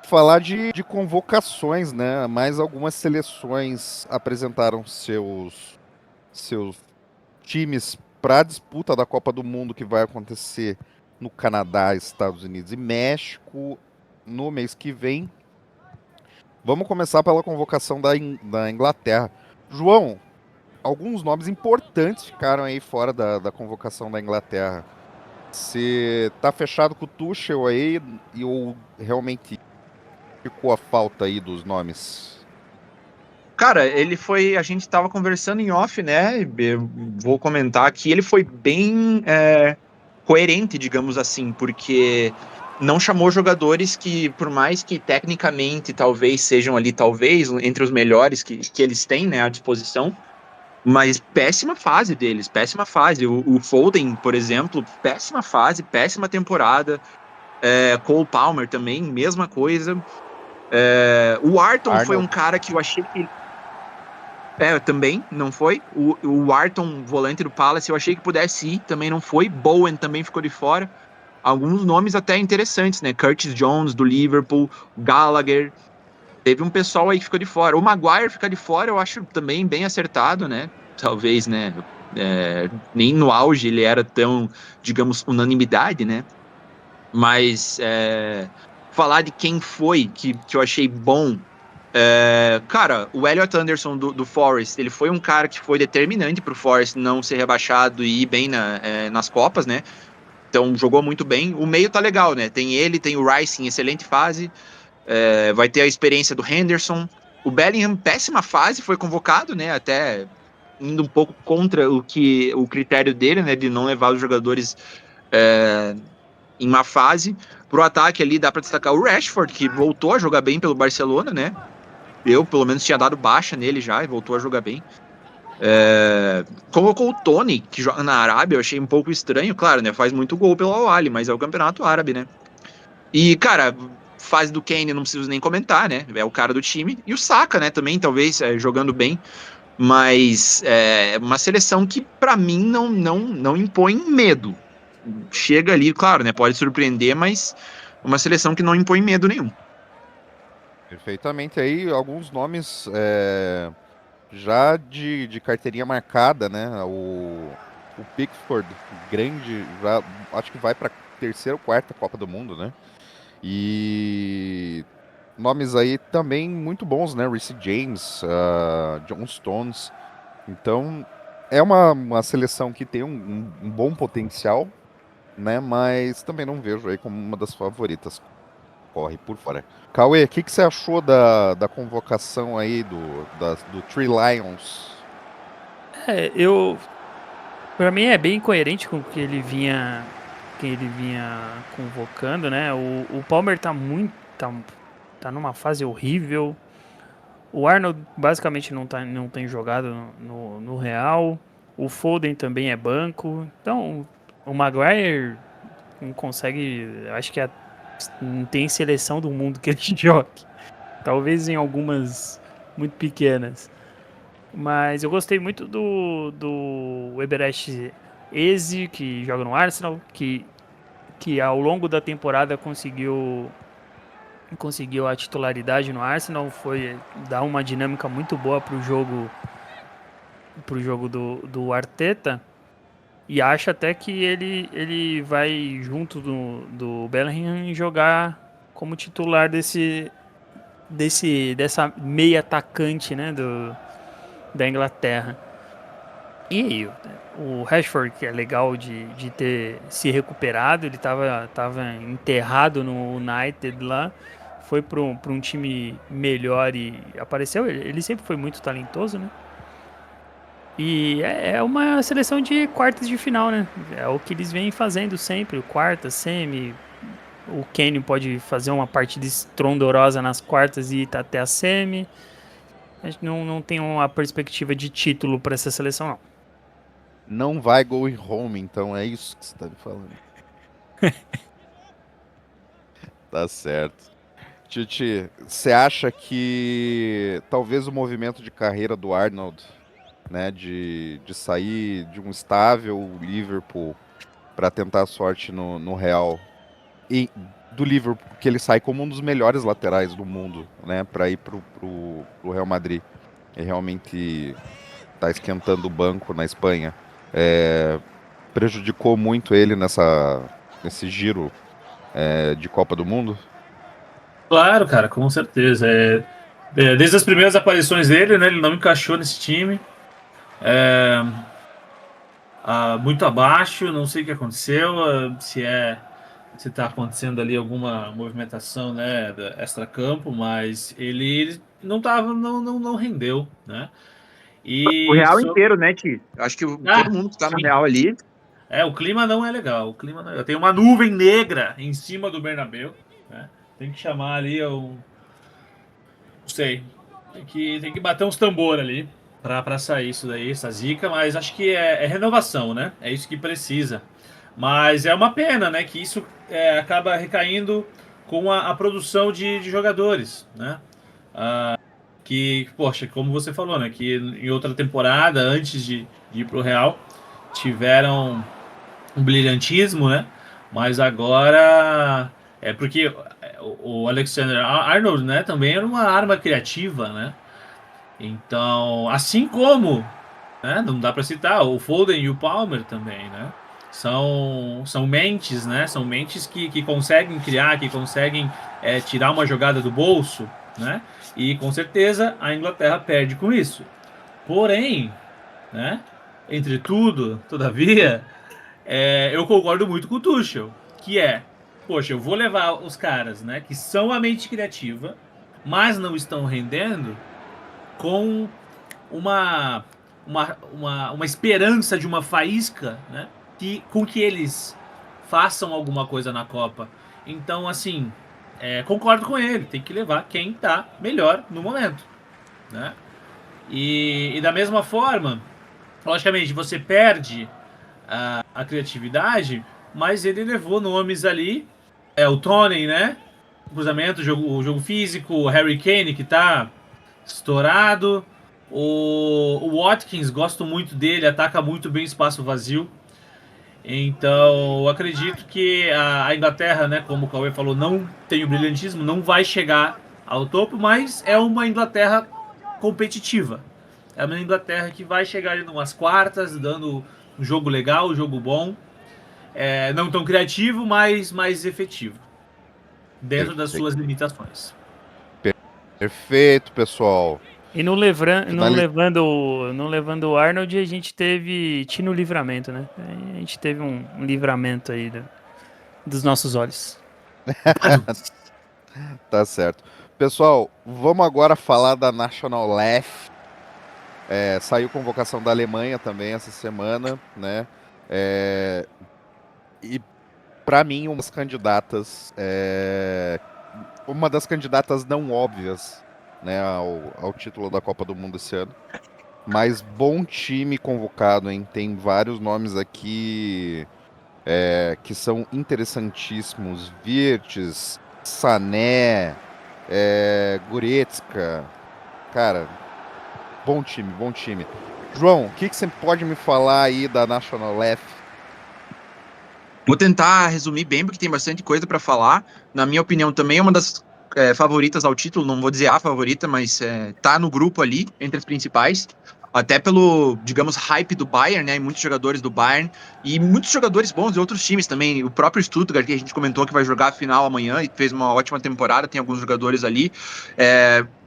S1: falar de convocações, né? Mais algumas seleções apresentaram seus times para a disputa da Copa do Mundo que vai acontecer no Canadá, Estados Unidos e México no mês que vem. Vamos começar pela convocação da Inglaterra. João, alguns nomes importantes ficaram aí fora da convocação da Inglaterra. Você tá fechado com o Tuchel aí ou realmente ficou a falta aí dos nomes?
S2: Cara, ele foi. A gente tava conversando em off, né? Eu vou comentar que ele foi bem coerente, digamos assim, porque não chamou jogadores que, por mais que tecnicamente talvez sejam ali, talvez, entre os melhores que eles têm, né, à disposição, mas péssima fase deles, péssima fase. O Foden, por exemplo, péssima fase, péssima temporada. Cole Palmer também, mesma coisa. O Arton foi um
S1: Arnold.
S2: cara que eu achei que também não foi. O Wharton, volante do Palace, eu achei que pudesse ir, também não foi. Bowen também ficou de fora. Alguns nomes até interessantes, né? Curtis Jones, do Liverpool, Gallagher. Teve um pessoal aí que ficou de fora. O Maguire ficar de fora, eu acho também bem acertado, né? Talvez, né? Nem no auge ele era tão, digamos, unanimidade, né? Mas falar de quem foi que eu achei bom. Cara, o Elliot Anderson do Forest, ele foi um cara que foi determinante pro Forest não ser rebaixado e ir bem nas Copas, né? Então jogou muito bem. O meio tá legal, né? Tem ele, tem o Rice em excelente fase. Vai ter a experiência do Henderson. O Bellingham, péssima fase, foi convocado, né? Até indo um pouco contra o critério dele, né? De não levar os jogadores em má fase. Pro ataque ali dá para destacar o Rashford, que voltou a jogar bem pelo Barcelona, né? Eu, pelo menos, tinha dado baixa nele já e voltou a jogar bem. Colocou o Tony, que joga na Arábia, eu achei um pouco estranho, claro, né? Faz muito gol pelo Al-Ahly, mas é o campeonato árabe, né? E, cara, fase do Kane não preciso nem comentar, né? É o cara do time. E o Saka, né? Também, talvez, jogando bem. Mas é uma seleção que, para mim, não impõe medo. Chega ali, claro, né? Pode surpreender, mas uma seleção que não impõe medo nenhum.
S1: Perfeitamente aí, alguns nomes já de carteirinha marcada, né? O Pickford, grande, já acho que vai para terceira ou quarta Copa do Mundo, né? E nomes aí também muito bons, né? Reece James, John Stones. Então é uma seleção que tem um bom potencial, né? Mas também não vejo aí como uma das favoritas. Corre por fora. Cauê, o que você achou da convocação aí do Three Lions?
S3: Eu, para mim é bem coerente com o que ele vinha convocando, né? O Palmer tá numa fase horrível. O Arnold basicamente não tem jogado no Real. O Foden também é banco. Então, o Maguire não consegue. Acho que não tem seleção do mundo que ele jogue. Talvez em algumas muito pequenas. Mas eu gostei muito do Eberechi Eze, que joga no Arsenal, que ao longo da temporada conseguiu a titularidade no Arsenal, foi dar uma dinâmica muito boa pro jogo do Arteta. E acho até que ele vai junto do Bellingham jogar como titular dessa meia atacante, né, da Inglaterra. E o Rashford, que é legal de ter se recuperado, ele tava enterrado no United lá, foi para um time melhor e apareceu. Ele sempre foi muito talentoso, né? E é uma seleção de quartas de final, né? É o que eles vêm fazendo sempre, quarta, semi. O Kane pode fazer uma partida estrondorosa nas quartas e ir até a semi. A gente não tem uma perspectiva de título para essa seleção, não.
S1: Não vai go home, então é isso que você tá me falando. Tá certo. Titi, você acha que talvez o movimento de carreira do Arnold, né, de sair de um estável Liverpool para tentar a sorte no Real, e do Liverpool, que ele sai como um dos melhores laterais do mundo, né, para ir pro Real Madrid, e realmente tá esquentando o banco na Espanha, prejudicou muito ele nesse giro de Copa do Mundo?
S4: Claro, cara, com certeza. Desde as primeiras aparições dele, né, ele não encaixou nesse time. Muito abaixo, não sei o que aconteceu, se está acontecendo ali alguma movimentação, né, extra-campo, mas ele não rendeu, né?
S2: O
S4: E
S2: Real inteiro, né, Ti? Eu acho que todo mundo que tá no
S4: sim.
S2: Real ali.
S4: O clima não é legal. O clima não é... Tem uma nuvem negra em cima do Bernabéu, né? Tem que chamar ali não sei. Tem que bater uns tambor ali pra sair isso daí, essa zica, mas acho que é renovação, né? É isso que precisa. Mas é uma pena, né? Que isso acaba recaindo com a produção de jogadores, né? Que, poxa, como você falou, né? Que em outra temporada, antes de ir pro Real, tiveram um brilhantismo, né? Mas agora é porque o Alexander Arnold, né? Também era uma arma criativa, né? Então, assim como, né? Não dá para citar o Foden e o Palmer também, né? São mentes, né? São mentes que conseguem criar, que conseguem tirar uma jogada do bolso, né? E com certeza a Inglaterra perde com isso. Porém, né? Entretudo, todavia, eu concordo muito com o Tuchel, que poxa, eu vou levar os caras, né? Que são a mente criativa, mas não estão rendendo com uma, uma esperança de uma faísca, né? Com que eles façam alguma coisa na Copa. Então, assim, concordo com ele, tem que levar quem tá melhor no momento, né? E da mesma forma, logicamente, você perde a criatividade, mas ele levou nomes ali, o Tony, né? Cruzamento, o jogo físico, o Harry Kane, que tá estourado. O Watkins, gosto muito dele, ataca muito bem espaço vazio. Então, eu acredito que a Inglaterra, né, como o Cauê falou, não tem o brilhantismo, não vai chegar ao topo, mas é uma Inglaterra competitiva. É uma Inglaterra que vai chegar ali numas quartas, dando um jogo legal, um jogo bom. Não tão criativo, mas mais efetivo. Dentro das suas limitações.
S1: Perfeito, pessoal.
S3: E não levando o Arnold, a gente tinha o livramento, né? A gente teve um livramento aí dos nossos olhos.
S1: Tá certo. Pessoal, vamos agora falar da National League. Saiu convocação da Alemanha também essa semana, né? E para mim, uma das candidatas não óbvias, né, ao título da Copa do Mundo esse ano. Mas bom time convocado, hein? Tem vários nomes aqui que são interessantíssimos. Wirtz, Sané, Goretzka. Cara, bom time, bom time. João, o que você pode me falar aí da National League?
S2: Vou tentar resumir bem, porque tem bastante coisa para falar. Na minha opinião, também é uma das favoritas ao título. Não vou dizer a favorita, mas tá no grupo ali, entre as principais. até pelo, digamos, hype do Bayern, né? E muitos jogadores do Bayern e muitos jogadores bons de outros times também. O próprio Stuttgart, que a gente comentou que vai jogar a final amanhã e fez uma ótima temporada, tem alguns jogadores ali.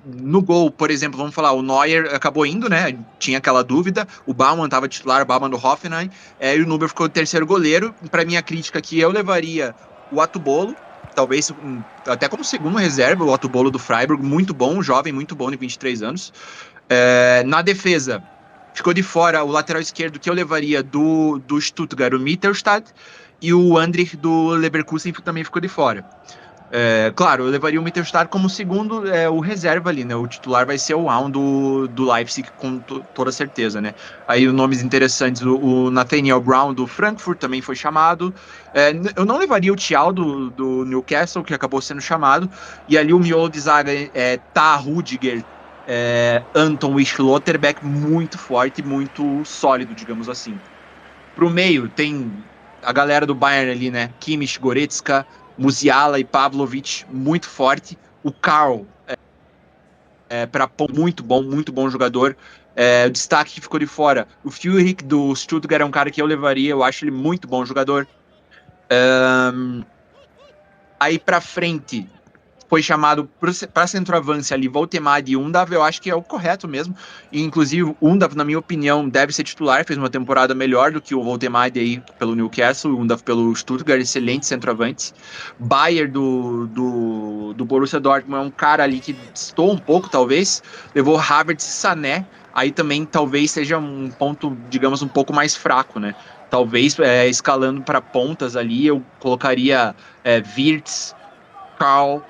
S2: No gol, por exemplo, vamos falar, o Neuer acabou indo, né? Tinha aquela dúvida. O Baumann estava titular, o Baumann do Hoffenheim, e o Nuber ficou o terceiro goleiro. Para minha crítica aqui, eu levaria o Atubolo, talvez até como segundo reserva, o Atubolo do Freiburg, muito bom, jovem, muito bom, de 23 anos. Na defesa, ficou de fora o lateral esquerdo que eu levaria do Stuttgart, o Mittelstadt, e o Andrich do Leverkusen também ficou de fora. Claro, eu levaria o Mittelstadt como segundo, o reserva ali, né? O titular vai ser o Aun do Leipzig, com toda certeza, né? Aí, nomes interessantes, o Nathaniel Brown do Frankfurt também foi chamado. Eu não levaria o Thiaw do Newcastle, que acabou sendo chamado. E ali o miolo de zaga Tah Rudiger, Anton e Schlotterbeck, muito forte, muito sólido, digamos assim. Pro meio, tem a galera do Bayern ali, né? Kimmich, Goretzka, Musiala e Pavlovic, muito forte. O Karl, para muito bom jogador. O destaque que ficou de fora, o Führich do Stuttgart é um cara que eu levaria, eu acho ele muito bom jogador. Aí para frente, foi chamado para centroavance ali, Voltemade e Undav, eu acho que é o correto mesmo. E, inclusive, Undav, na minha opinião, deve ser titular, fez uma temporada melhor do que o Voltemade aí pelo Newcastle, o Undav pelo Stuttgart, excelente centroavante. Bayer do Borussia Dortmund é um cara ali que distou um pouco, talvez, levou Havertz e Sané, aí também talvez seja um ponto, digamos, um pouco mais fraco, né? Talvez escalando para pontas ali, eu colocaria Wirtz, Karl,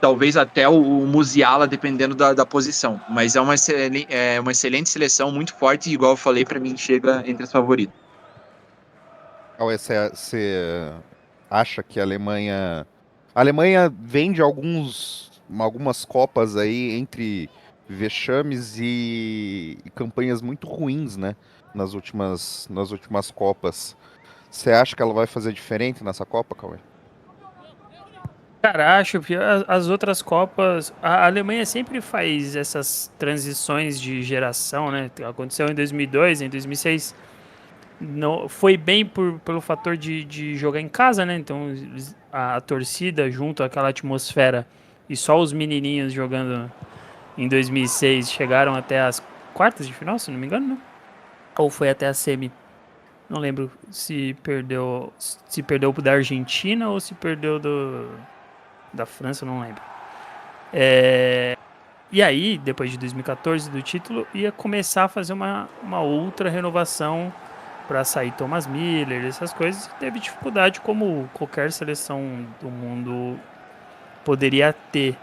S2: talvez até o Musiala, dependendo da posição. Mas é uma excelente seleção, muito forte, e igual eu falei, para mim chega entre as favoritas.
S1: Cauê, você acha que a Alemanha vem de algumas copas aí entre vexames e campanhas muito ruins, né? Nas últimas copas. Você acha que ela vai fazer diferente nessa Copa, Cauê?
S3: Cara, acho que as outras Copas, a Alemanha sempre faz essas transições de geração, né? Aconteceu em 2002, em 2006, não, foi bem pelo fator de jogar em casa, né? Então a torcida junto àquela atmosfera e só os menininhos jogando em 2006 chegaram até as quartas de final, se não me engano, né? Ou foi até a semi. Não lembro se perdeu da Argentina ou se perdeu da França, não lembro. E aí, depois de 2014 do título, ia começar a fazer uma outra renovação para sair Thomas Miller, essas coisas. E teve dificuldade, como qualquer seleção do mundo poderia ter.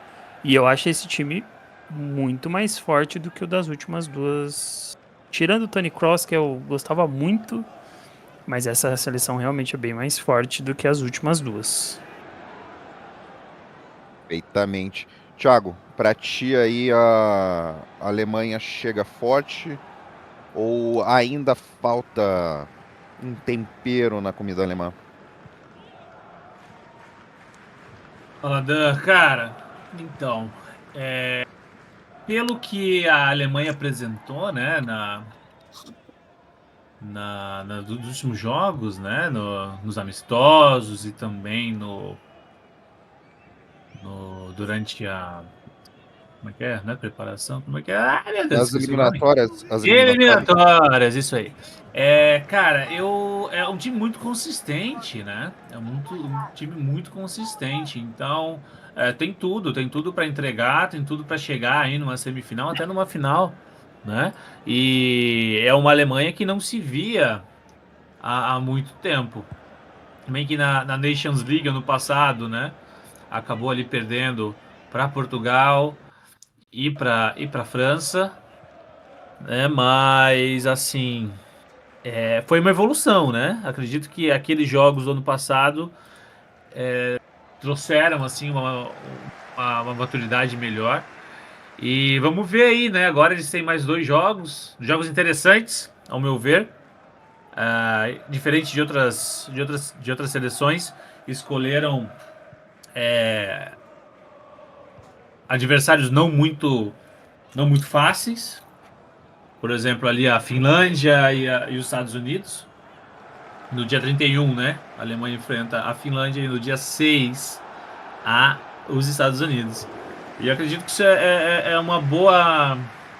S3: E eu acho esse time muito mais forte do que o das últimas duas. Tirando o Toni Kroos, que eu gostava muito, mas essa seleção realmente é bem mais forte do que as últimas duas.
S1: Perfeitamente. Thiago, pra ti aí a Alemanha chega forte ou ainda falta um tempero na comida alemã?
S4: Fala, Dan, cara, então, pelo que a Alemanha apresentou, né, dos últimos jogos, né, nos amistosos e também durante a, como é que é, né, preparação, como é que é? Ai, meu Deus,
S1: As
S4: esqueci o nome.
S1: eliminatórias.
S4: Eliminatórias, isso aí. Cara, é um time muito consistente, né? Um time muito consistente. Então, tem tudo para entregar, tem tudo para chegar aí numa semifinal, até numa final, né? E é uma Alemanha que não se via há muito tempo. Também que na Nations League ano passado, né? Acabou ali perdendo para Portugal e para França, né? Mas assim, foi uma evolução, né? Acredito que aqueles jogos do ano passado trouxeram assim uma maturidade melhor. E vamos ver aí, né? Agora eles têm mais dois jogos interessantes, ao meu ver. Diferente de outras seleções, escolheram adversários não muito fáceis, por exemplo, ali a Finlândia e os Estados Unidos. No dia 31, né? A Alemanha enfrenta a Finlândia e no dia 6 os Estados Unidos. E eu acredito que isso é uma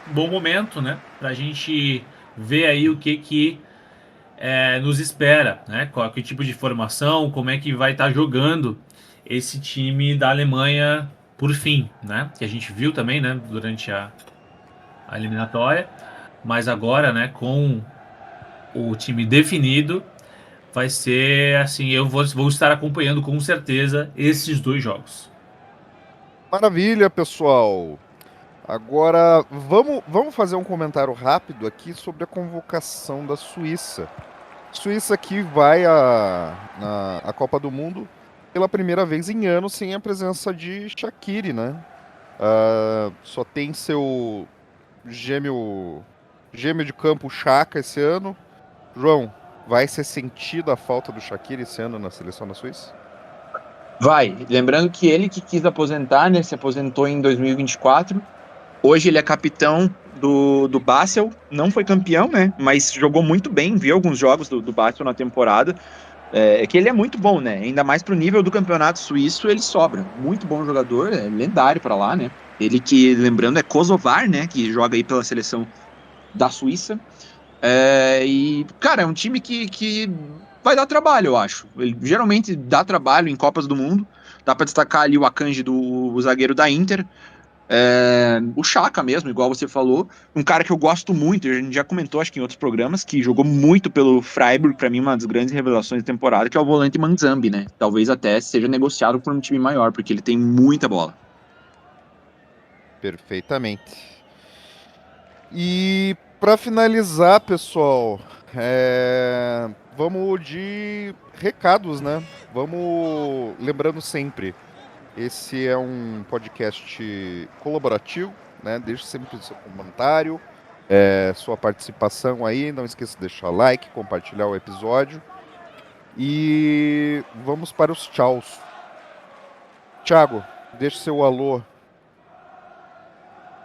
S4: bom momento, né? Pra gente ver aí o que nos espera, né? Qual que tipo de formação, como é que vai estar jogando esse time da Alemanha por fim, né? Que a gente viu também, né? Durante a eliminatória, mas agora, né? Com o time definido, vai ser assim, eu vou estar acompanhando com certeza esses 2 jogos.
S1: Maravilha, pessoal. Agora, vamos fazer um comentário rápido aqui sobre a convocação da Suíça. Suíça que vai a Copa do Mundo pela primeira vez em anos sem a presença de Shaqiri, né? Só tem seu gêmeo de campo Chaka esse ano. João, vai ser sentida a falta do Shaqiri esse ano na seleção da Suíça?
S2: Vai. Lembrando que ele que quis aposentar, né? Se aposentou em 2024. Hoje ele é capitão do Basel. Não foi campeão, né? Mas jogou muito bem. Vi alguns jogos do Basel na temporada. Que ele é muito bom, né? Ainda mais pro nível do campeonato suíço, ele sobra. Muito bom jogador, é lendário pra lá, né? Ele que, lembrando, é Kosovar, né? Que joga aí pela seleção da Suíça. Cara, é um time que vai dar trabalho, eu acho. Ele geralmente dá trabalho em Copas do Mundo. Dá pra destacar ali o Akanji, o zagueiro da Inter. O Chaka mesmo, igual você falou. Um cara que eu gosto muito, a gente já comentou, acho que em outros programas, que jogou muito pelo Freiburg, pra mim, uma das grandes revelações da temporada, que é o volante Manzambi, né? Talvez até seja negociado por um time maior, porque ele tem muita bola.
S1: Perfeitamente. E para finalizar, pessoal, vamos de recados, né? Vamos lembrando sempre, esse é um podcast colaborativo, né? Deixe sempre o seu comentário, sua participação aí, não esqueça de deixar like, compartilhar o episódio e vamos para os tchauz. Thiago, deixe seu alô.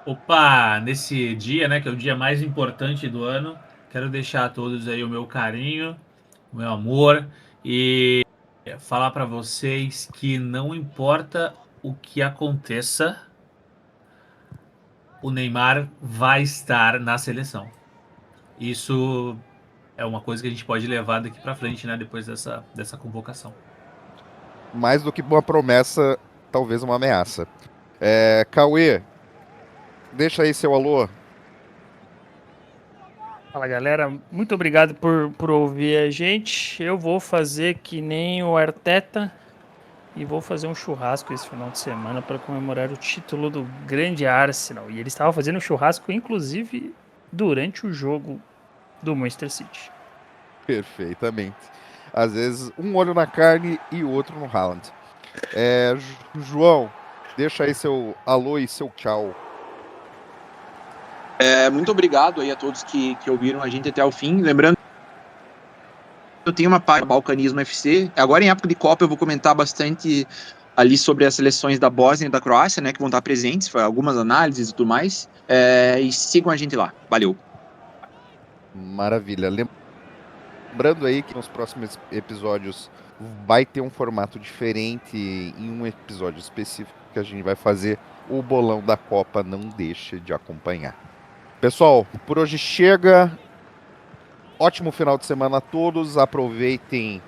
S4: Opa, nesse dia, né, que é o dia mais importante do ano, quero deixar a todos aí o meu carinho, o meu amor e falar para vocês que não importa o que aconteça, o Neymar vai estar na seleção. Isso é uma coisa que a gente pode levar daqui para frente, né, depois dessa convocação.
S1: Mais do que uma promessa, talvez uma ameaça. Cauê, deixa aí seu alô.
S3: Fala galera, muito obrigado por ouvir a gente. Eu vou fazer que nem o Arteta e vou fazer um churrasco esse final de semana para comemorar o título do grande Arsenal. E ele estava fazendo churrasco, inclusive, durante o jogo do Manchester City.
S1: Perfeitamente. Às vezes, um olho na carne e o outro no Haaland. João, deixa aí seu alô e seu tchau.
S2: Muito obrigado aí a todos que ouviram a gente até o fim. Lembrando, eu tenho uma página Balcanismo FC. Agora, em época de Copa, eu vou comentar bastante ali sobre as seleções da Bósnia e da Croácia, né, que vão estar presentes, algumas análises e tudo mais. E sigam a gente lá. Valeu.
S1: Maravilha. Lembrando aí que nos próximos episódios vai ter um formato diferente. Em um episódio específico que a gente vai fazer o bolão da Copa. Não deixe de acompanhar. Pessoal, por hoje chega. Ótimo final de semana a todos. Aproveitem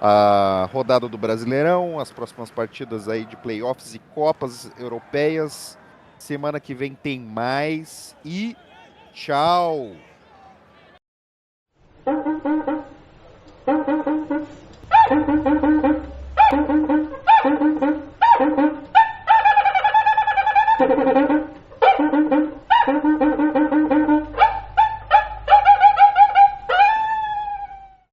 S1: a rodada do Brasileirão, as próximas partidas aí de playoffs e Copas Europeias. Semana que vem tem mais e tchau!